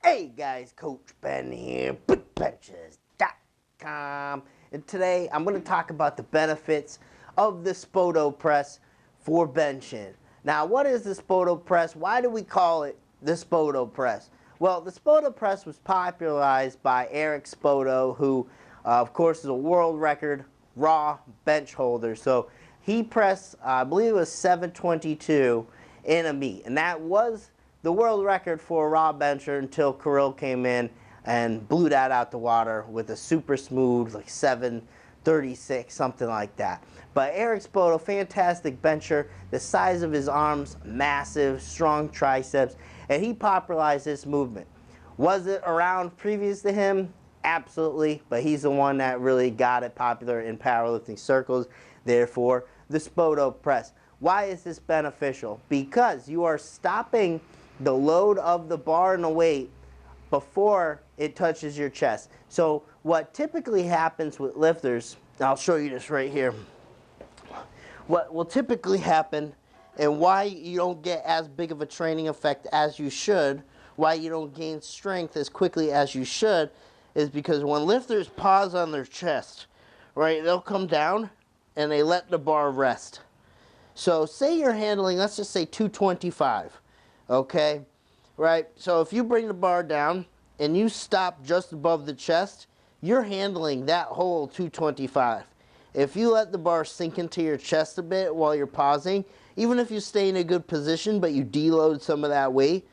Hey guys, Coach Ben here, BigBenches.com, and today I'm going to talk about the benefits of the Spoto press for benching. Now, what is the Spoto press? Why do we call it the Spoto press? Well, the Spoto press was popularized by Eric Spoto, who, of course, is a world record raw bench holder. So he pressed, I believe it was 722 in a meet, and that was the world record for a raw bencher until Kirill came in and blew that out the water with a super smooth, like 736, something like that. But Eric Spoto, fantastic bencher, the size of his arms, massive, strong triceps, and he popularized this movement. Was it around previous to him? Absolutely, but he's the one that really got it popular in powerlifting circles, therefore the Spoto press. Why is this beneficial? Because you are stopping the load of the bar and the weight before it touches your chest. So what typically happens with lifters, I'll show you this right here. What will typically happen and why you don't get as big of a training effect as you should, why you don't gain strength as quickly as you should, is because when lifters pause on their chest, right, they'll come down and they let the bar rest. So say you're handling, let's just say 225. Okay, right? So if you bring the bar down and you stop just above the chest, you're handling that whole 225. If you let the bar sink into your chest a bit while you're pausing, even if you stay in a good position but you deload some of that weight,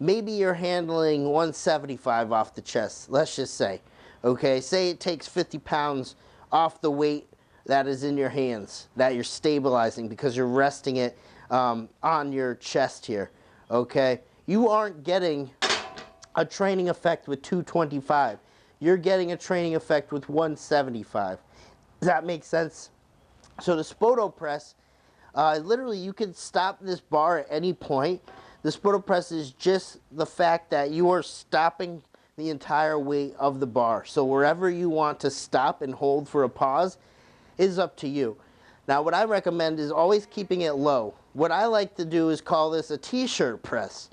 maybe you're handling 175 off the chest, let's just say. Okay, say it takes 50 pounds off the weight that is in your hands, that you're stabilizing because you're resting it on your chest here. Okay, you aren't getting a training effect with 225. You're getting a training effect with 175. Does that make sense? So the Spoto press, literally you can stop this bar at any point. The Spoto press is just the fact that you are stopping the entire weight of the bar. So wherever you want to stop and hold for a pause is up to you. Now what I recommend is always keeping it low. What I like to do is call this a t-shirt press.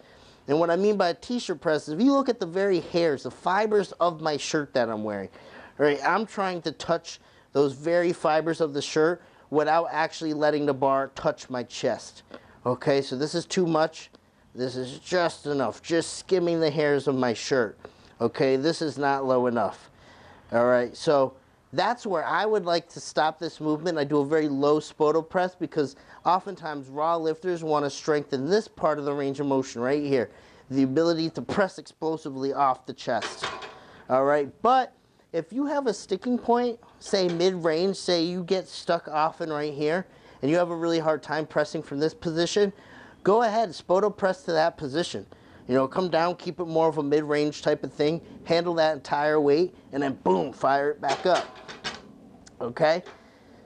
And what I mean by a t-shirt press is if you look at the very hairs, the fibers of my shirt that I'm wearing, right, I'm trying to touch those very fibers of the shirt without actually letting the bar touch my chest. Okay, so this is too much. This is just enough, just skimming the hairs of my shirt. Okay, this is not low enough. All right, so that's where I would like to stop this movement. I do a very low Spoto press because oftentimes raw lifters want to strengthen this part of the range of motion right here, the ability to press explosively off the chest. All right, but if you have a sticking point, say mid-range, say you get stuck often right here, and you have a really hard time pressing from this position, go ahead, Spoto press to that position. You know, come down, keep it more of a mid-range type of thing, handle that entire weight, and then boom, fire it back up. Okay?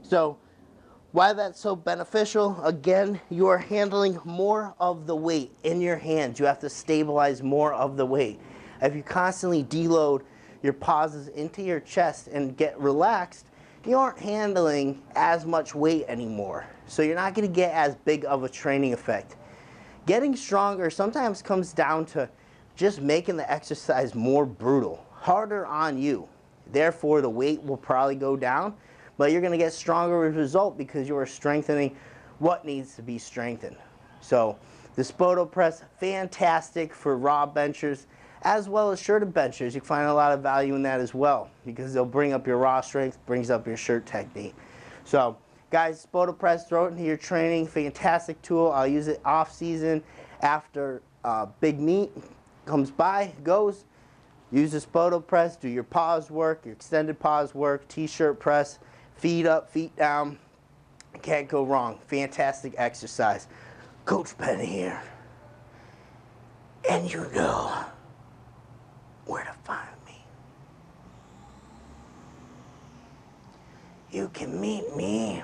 So, why that's so beneficial? Again, you are handling more of the weight in your hands. You have to stabilize more of the weight. If you constantly deload your pauses into your chest and get relaxed, you aren't handling as much weight anymore. So you're not going to get as big of a training effect. Getting stronger sometimes comes down to just making the exercise more brutal, harder on you. Therefore, the weight will probably go down, but you're going to get stronger as a result because you are strengthening what needs to be strengthened. So the Spoto press, fantastic for raw benchers as well as shirted benchers. You can find a lot of value in that as well because they'll bring up your raw strength, brings up your shirt technique. So guys, Spoto press, throw it into your training. Fantastic tool. I'll use it off season after big meet comes by, goes. Use the Spoto press. Do your pause work, your extended pause work, t-shirt press, feet up, feet down. Can't go wrong. Fantastic exercise. Coach Ben here. And you know where to find me. You can meet me